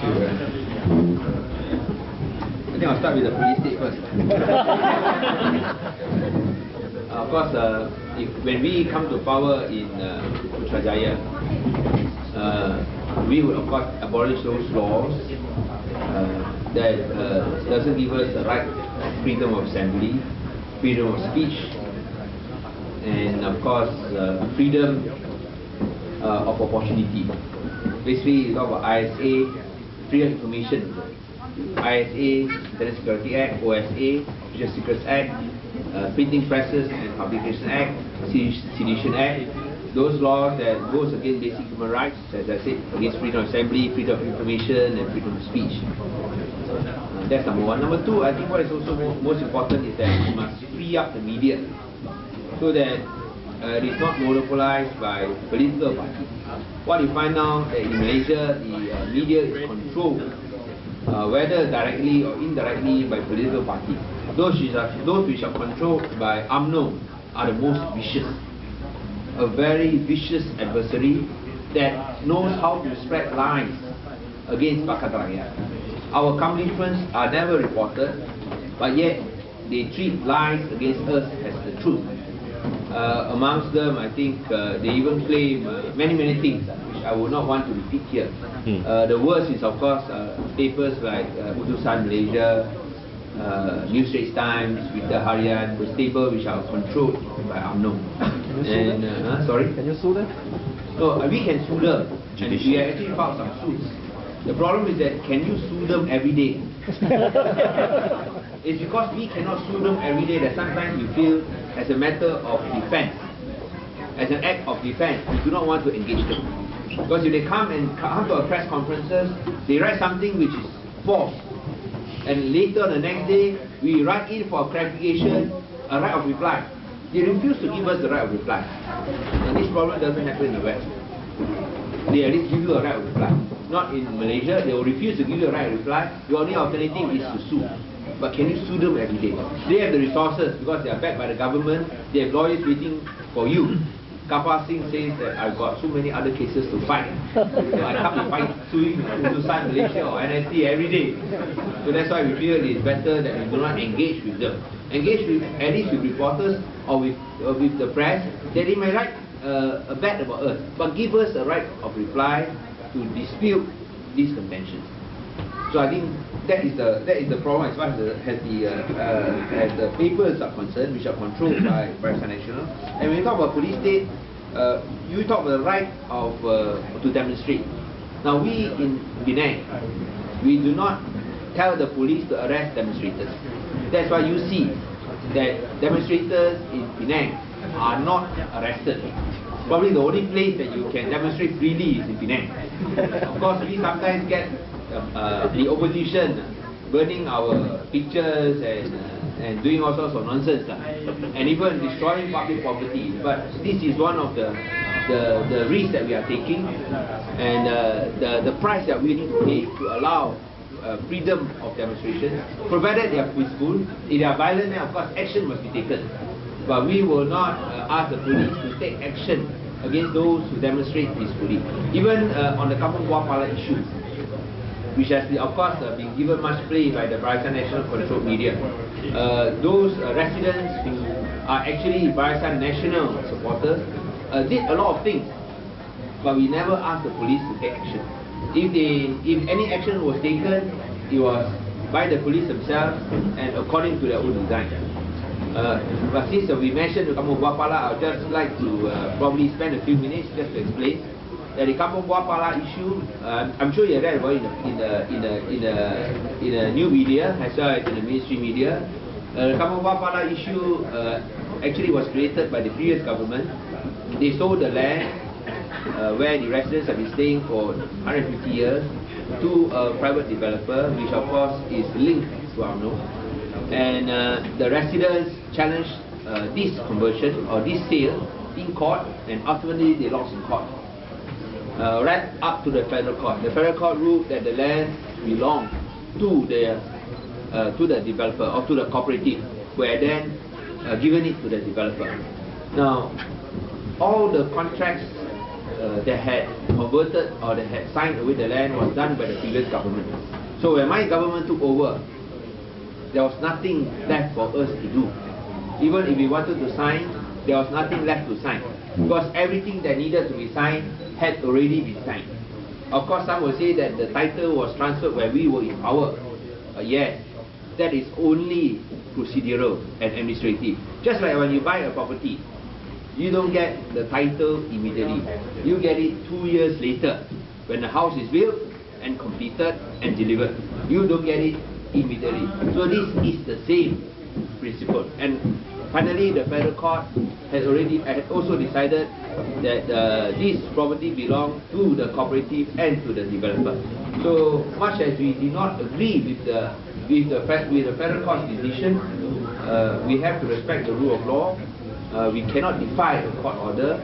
Thank you. I think I'll start with the police state first. Of course, when we come to power in Putrajaya, we will of course abolish those laws that doesn't give us the right of freedom of assembly, freedom of speech, and of course freedom of opportunity. Basically, you talk about ISA, freedom of information, ISA, Internet Security Act, OSA, Official Secrets Act, Printing Presses and Publication Act, Sedition Act. Those laws that goes against basic human rights, as I said, against freedom of assembly, freedom of information, and freedom of speech. That's number one. Number two, I think what is also most important is that we must free up the media so that it is not monopolized by political parties. What you find now that in Malaysia, the media is controlled, whether directly or indirectly, by political parties. Those which are controlled by UMNO are the most vicious. A very vicious adversary that knows how to spread lies against Pakatan Rakyat. Our accomplishments are never reported, but yet they treat lies against us as the truth. Amongst them, I think they even claim many things which I would not want to repeat here. The worst is of course papers like Utusan Malaysia, New Straits Times, Berita Harian, the stable which are controlled by UMNO. And sorry? Can you sue them? No, we can sue them. And we have actually filed some suits. The problem is that can you sue them every day? It's because we cannot sue them every day that sometimes we feel as a matter of defense, as an act of defense, we do not want to engage them. Because if they come to our press conferences, they write something which is false. And later the next day, we write in for a clarification, a right of reply. They refuse to give us the right of reply. And this problem doesn't happen in the West. They at least give you a right of reply. Not in Malaysia, they will refuse to give you a right of reply. The only alternative is to sue. But can you sue them every day? They have the resources because they are backed by the government. They have lawyers waiting for you. Kappa Singh says that I've got so many other cases to fight. So I can't be suing Utusan Malaysia or NST every day. So that's why we feel it is better that we do not engage with them. Engage with, at least with reporters or with the press, that they may write a bad about us, but give us a right of reply to dispute these contentions. So I think that is the problem as far as the papers are concerned, which are controlled by Barisan Nasional. And when you talk about police state, you talk about the right of to demonstrate. Now we in Penang, we do not tell the police to arrest demonstrators. That's why you see that demonstrators in Penang are not arrested. Probably the only place that you can demonstrate freely is in Penang. Of course, we sometimes get the opposition burning our pictures and doing all sorts of nonsense, and even destroying public property. But this is one of the risks that we are taking, and the price that we need to pay to allow freedom of demonstration, provided they are peaceful. If they are violent, then of course action must be taken. But we will not ask the police to take action against those who demonstrate peacefully. Even on the Kampung Buah Pala issue, which has of course been given much play by the Barisan Nasional controlled media. Those residents who are actually Barisan Nasional supporters did a lot of things, but we never asked the police to take action. If any action was taken, it was by the police themselves and according to their own design. But since we mentioned the Kampung Buah Pala, I would just like to probably spend a few minutes just to explain that the Kampung Buah Pala issue. I'm sure you read about it in the new media as well as in the mainstream media. The Kampung Buah Pala issue actually was created by the previous government. They sold the land where the residents have been staying for 150 years to a private developer, which of course is linked to UMNO. And the residents challenged this conversion or this sale in court, and ultimately they lost in court. Right up to the federal court. The federal court ruled that the land belonged to the developer or to the cooperative, who had then given it to the developer. Now, all the contracts that had converted or that had signed away the land was done by the previous government. So when my government took over, there was nothing left for us to do. Even if we wanted to sign, there was nothing left to sign, because everything that needed to be signed had already been signed. Of course, some will say that the title was transferred when we were in power. Yes, that is only procedural and administrative. Just like when you buy a property, you don't get the title immediately. You get it 2 years later, when the house is built and completed and delivered. You don't get it immediately. So this is the same principle. And finally, the federal court has also decided that this property belongs to the cooperative and to the developer. So much as we did not agree with the federal court's decision, we have to respect the rule of law. We cannot defy the court order.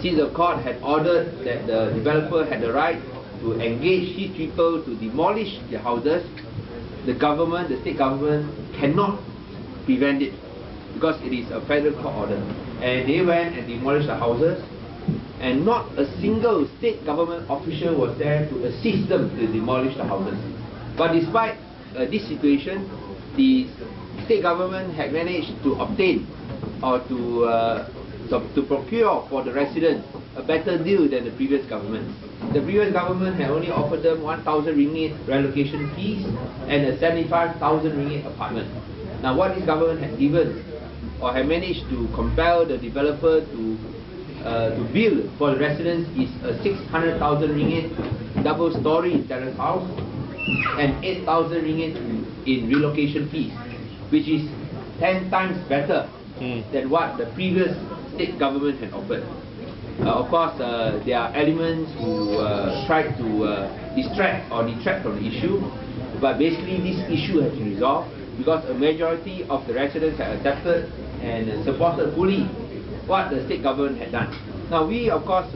Since the court had ordered that the developer had the right to engage his people to demolish their houses, the government, the state government, cannot prevent it, because it is a federal court order. And they went and demolished the houses, and not a single state government official was there to assist them to demolish the houses. But despite this situation, the state government had managed to obtain or to procure for the residents a better deal than the previous government. The previous government had only offered them 1,000 ringgit relocation fees and a 75,000 ringgit apartment. Now what this government had given or had managed to compel the developer to build for the residents is a 600,000 ringgit double-story terrace house and 8,000 ringgit in relocation fees, which is 10 times better than what the previous state government had offered. Of course, there are elements who try to distract or detract from the issue, but basically this issue has been resolved because a majority of the residents have accepted and supported fully what the state government had done. Now we, of course,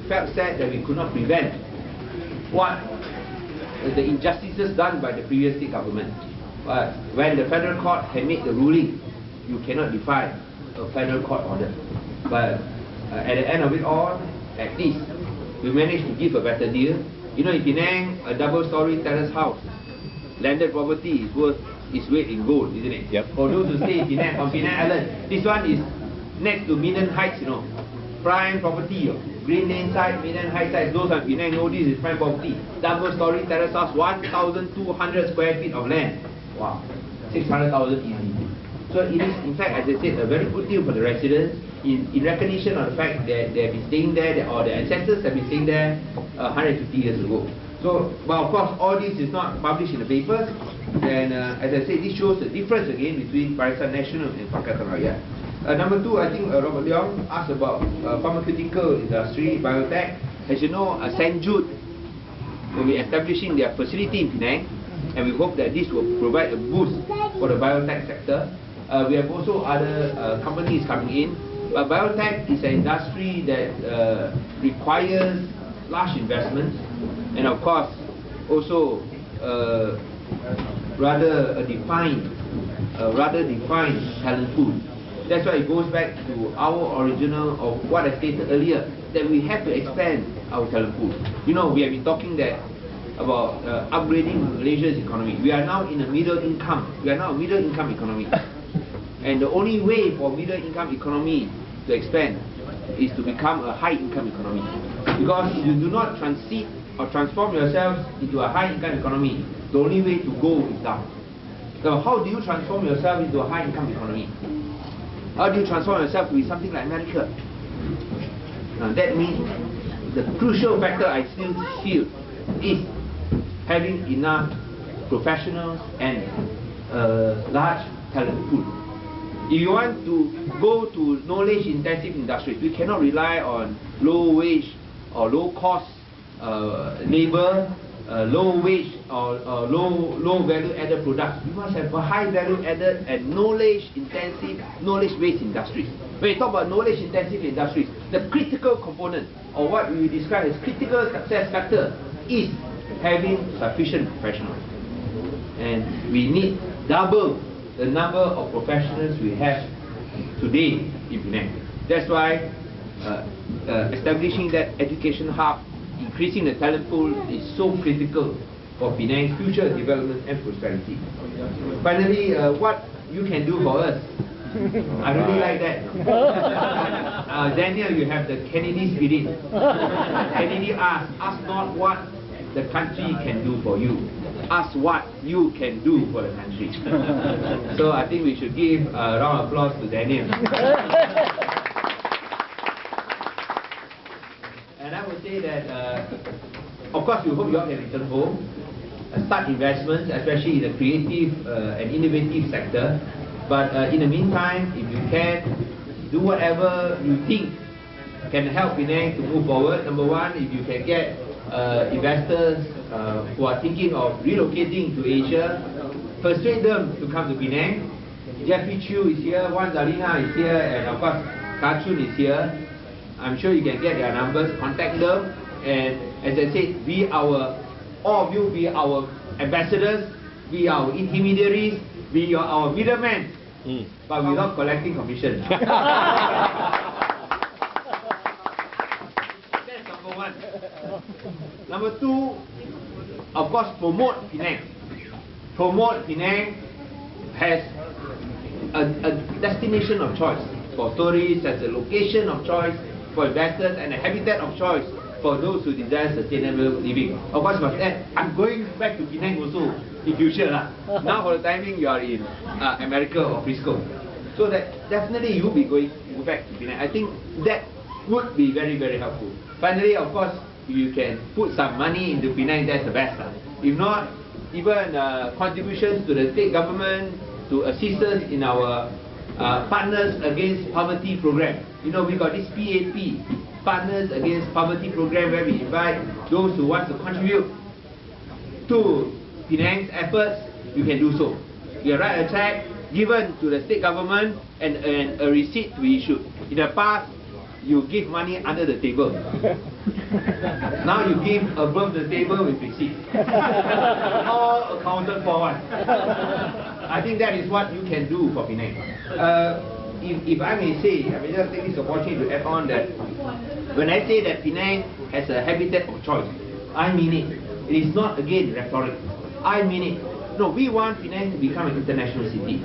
felt sad that we could not prevent what the injustices done by the previous state government. But when the federal court had made the ruling, you cannot defy a federal court order. But at the end of it all, at least we managed to give a better deal. You know, in Penang, a double-story terrace house, landed property is worth its weight in gold, isn't it? Yep. For those who stay in Penang, on Penang Island, this one is next to Minden Heights, you know, prime property. Green Lane side, Minden Heights side, those on Penang know this is prime property. Double-story terrace house, 1,200 square feet of land. Wow, 600,000 easy. So it is, in fact, as I said, a very good deal for the residents in recognition of the fact that they have been staying there, or their ancestors have been staying there 150 years ago. So, but of course, all this is not published in the papers. And as I said, this shows the difference again between Barisan Nasional and Pakatan Rakyat. Number two, I think Robert Leong asked about pharmaceutical industry, biotech. As you know, St. Jude will be establishing their facility in Penang, and we hope that this will provide a boost for the biotech sector. We have also other companies coming in, but biotech is an industry that requires large investments, and of course also rather defined talent pool. That's why it goes back to our original of what I stated earlier, that we have to expand our talent pool. You know, we have been talking that about upgrading Malaysia's economy. We are now in a middle income. We are now a middle income economy. And the only way for middle income economy to expand is to become a high income economy. Because if you do not transit or transform yourselves into a high income economy, the only way to go is down. So how do you transform yourself into a high income economy? How do you transform yourself to be something like America? Now that means the crucial factor I still feel is having enough professionals and large talent pool. If you want to go to knowledge-intensive industries, we cannot rely on low-wage or low-cost labor, low-wage or low-value-added products. We must have a high-value-added and knowledge-intensive, knowledge-based industries. When you talk about knowledge-intensive industries, the critical component, or what we describe as critical success factor, is having sufficient professionals. And we need double the number of professionals we have today in Penang. That's why establishing that education hub, increasing the talent pool is so critical for Penang's future development and prosperity. Finally, what you can do for us, I really like that. Daniel, you have the Kennedy spirit. Kennedy asked, ask not what the country can do for you, ask what you can do for the country. So I think we should give a round of applause to Daniel. And I would say that, of course, we hope you all can return home, start investments, especially in the creative and innovative sector. But in the meantime, if you can, do whatever you think can help Penang to move forward. Number one, if you can get investors who are thinking of relocating to Asia, persuade them to come to Penang. Jeffrey Chu is here, Wan Zarina is here, and of course, Kachun is here. I'm sure you can get their numbers, contact them, and as I said, all of you be our ambassadors, be our intermediaries, be our middlemen, but without collecting commission. That's number one. Number two, of course, promote Penang. Promote Penang as a destination of choice for tourists, as a location of choice for investors, and a habitat of choice for those who desire sustainable living. Of course, must add, I'm going back to Penang also in future. Now for the timing, you are in America or Frisco. So that definitely you'll be going back to Penang. I think that would be very, very helpful. Finally, of course, you can put some money into Penang, that's the best. If not, even contributions to the state government to assist us in our Partners Against Poverty program. You know, we got this PAP, Partners Against Poverty program, where we invite those who want to contribute to Penang's efforts. You can do so. You write a check given to the state government and a receipt to be issued. In the past, you give money under the table. Now you give above the table with receipt. All accounted for one. I think that is what you can do for Penang. If I may say, I may just take this opportunity to add on that when I say that Penang has a habitat of choice, I mean it. It is not, again, rhetoric. I mean it. No, we want Penang to become an international city.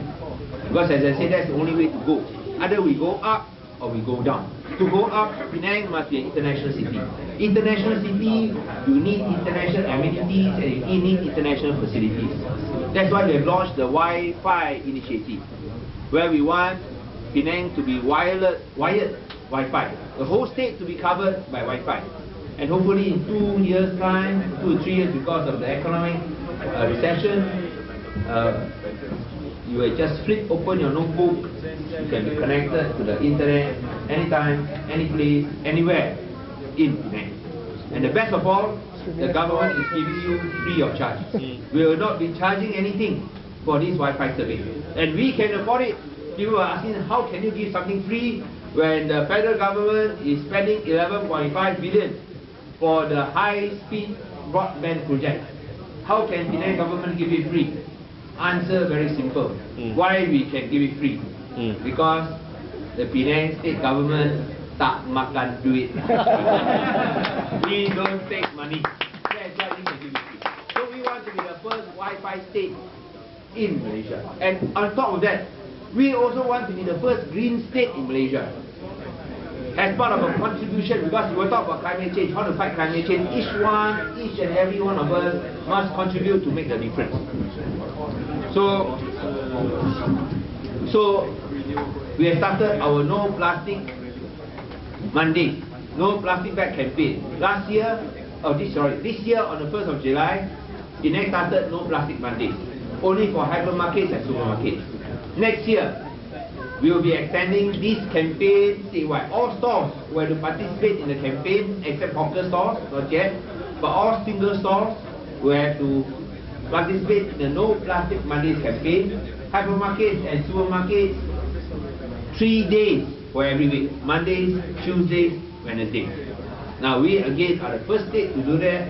Because as I said, that's the only way to go. Either we go up or we go down. To go up, Penang must be an international city. International city, you need international amenities and you need international facilities. That's why we have launched the Wi-Fi initiative, where we want Penang to be wired Wi-Fi. The whole state to be covered by Wi-Fi. And hopefully in 2 years' time, 2 or 3 years, because of the economic recession, you will just flip open your notebook, you can be connected to the internet anytime, any place, anywhere in Penang. And the best of all, the government is giving you free of charge. We will not be charging anything for this Wi-Fi service. And we can afford it. People are asking, how can you give something free when the federal government is spending 11.5 billion for the high-speed broadband project? How can Penang government give it free? Answer very simple. Why we can give it free? Because the Penang state government tak makan duit. We don't take money. That's why we can give it free. So we want to be the first Wi-Fi state in Malaysia. And on top of that, we also want to be the first green state in Malaysia. As part of a contribution, because we will talk about climate change, how to fight climate change, each and every one of us must contribute to make the difference. So we have started our No Plastic Monday, No Plastic Bag campaign. This year on the 1st of July, Penang started No Plastic Mondays, only for hypermarkets and supermarkets. Next year, we will be extending this campaign statewide. All stores will have to participate in the campaign, except hawker stores, not yet, but all single stores will have to participate in the No Plastic Mondays campaign. Hypermarkets and supermarkets, 3 days for every week: Mondays, Tuesdays, Wednesdays. Now we again are the first state to do that,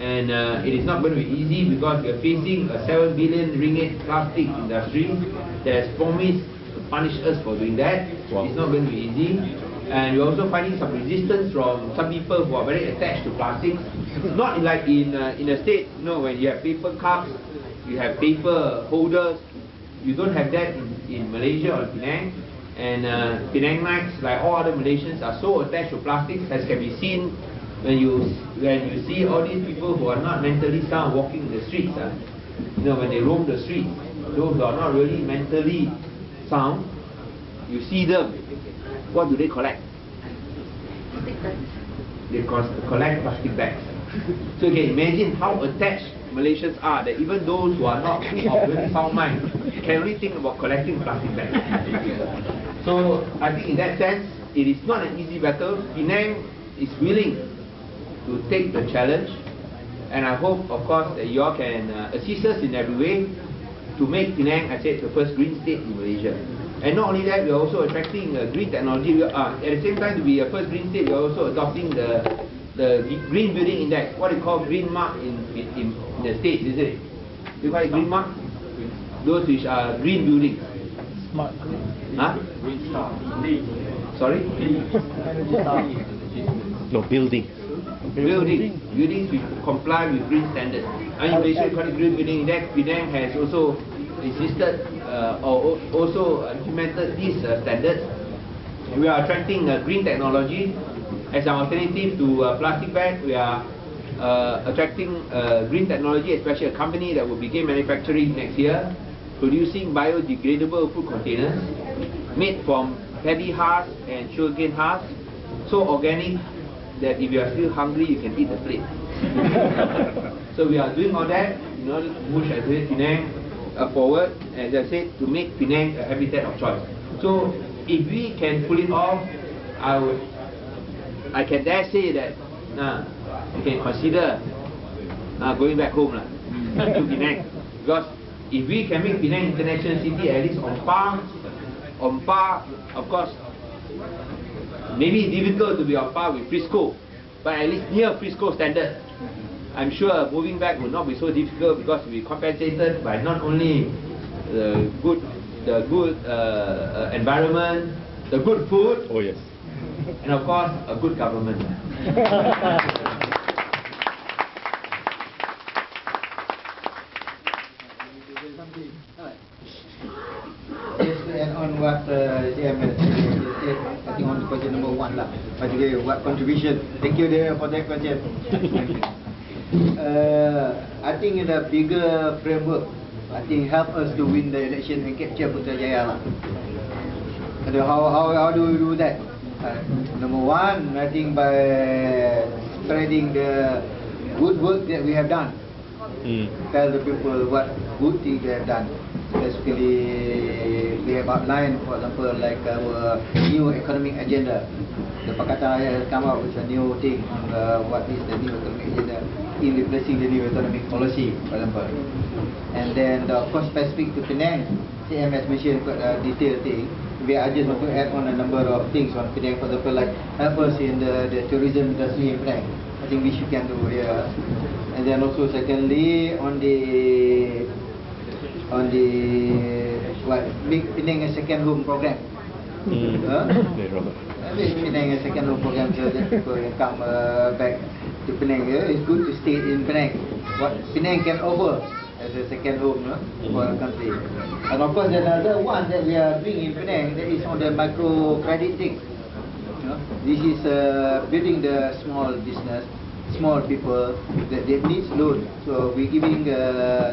and it is not going to be easy because we are facing a 7 billion ringgit plastic industry that has promised to punish us for doing that. Wow. It's not going to be easy. And we're also finding some resistance from some people who are very attached to plastics. Not like in a state, when you have paper cups, you have paper holders. You don't have that in Malaysia or Penang. And Penangites, like all other Malaysians, are so attached to plastics, as can be seen when you see all these people who are not mentally sound walking in the streets. When they roam the streets, those who are not really mentally sound, you see them. What do they collect? They collect plastic bags. So you can imagine how attached Malaysians are, that even those who are not of really sound mind can only think about collecting plastic bags. So I think in that sense, it is not an easy battle. Penang is willing to take the challenge, and I hope, of course, that you all can assist us in every way to make Penang, I said, the first green state in Malaysia. And not only that, we are also attracting green technology. At the same time, to be a first green state, we are also adopting the Green Building Index, what they call green mark in the States, is it? You call it green mark? Those which are green buildings. Smart green. Huh? Green star. Sorry? No, building. Buildings which comply with green standards. And in Malaysia, call it Green Building Index. Penang has also insisted or also implemented these standards. We are attracting green technology as an alternative to plastic bags. We are attracting green technology, especially a company that will begin manufacturing next year, producing biodegradable food containers made from paddy husk and sugarcane husk, so organic that if you are still hungry, you can eat the plate. So we are doing all that in order to push, as I said, Penang forward, as I said, to make Penang a habitat of choice. So if we can pull it off, I can dare say that you can consider going back home to Penang, because if we can make Penang International City at least on par, of course, maybe it's difficult to be on par with Frisco, but at least near Frisco standard. I'm sure moving back will not be so difficult, because we'll be compensated by not only the good environment, the good food, Oh yes, and of course a good government. Just to add on what JM has said, I think on question number 1 lah. Particularly what contribution. Thank you there for that question. I think in the bigger framework, I think help us to win the election and capture Putrajaya lah. How do we do that? Number 1, I think by spreading the good work that we have done. Tell the people what good things they have done. Basically, we have outlined, for example, like our new economic agenda. The Pakatan has come out with a new thing on what is the new economic agenda in replacing the new economic policy, for example. And then, of course, specific to Penang, CM has mentioned quite a detailed thing. We are just want to add on a number of things on Penang, for example, like help us in the tourism industry in Penang. I think which you can do here. And then also, secondly, on the what make Penang a second home program. Make Penang a second home program, so that people can come back to Penang. It's good to stay in Penang. What Penang can offer as a second home for our country. And of course, another one that we are doing in Penang, that is on the micro credit thing. This is building the small business, small people that they need loan. So we're giving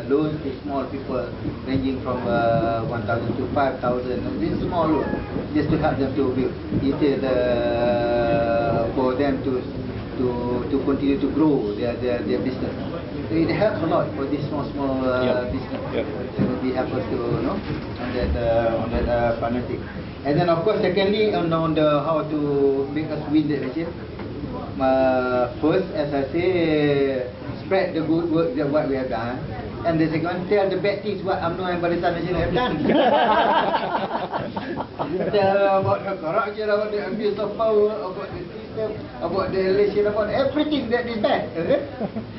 loans to small people ranging from 1,000 to 5,000. This is small loan, just to help them to build. Instead for them to continue to grow their business. So it helps a lot for this small business. It will be help us to on that financing. And then of course, secondly, on the how to make us win the election. First, as I say, spread the good work that what we have done, and the second one, tell the bad things what UMNO and Barisan Nasional have done. Tell about the corruption, about the abuse of power, about the system, about the election, about everything that is bad.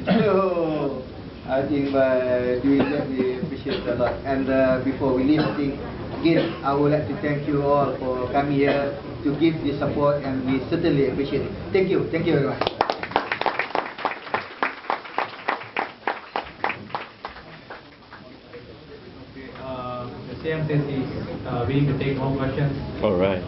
So I think by doing that we appreciate a lot. And before we leave, I think Again, I would like to thank you all for coming here to give this support, and we certainly appreciate it. Thank you very much. The CM says he's willing to take more questions. All right.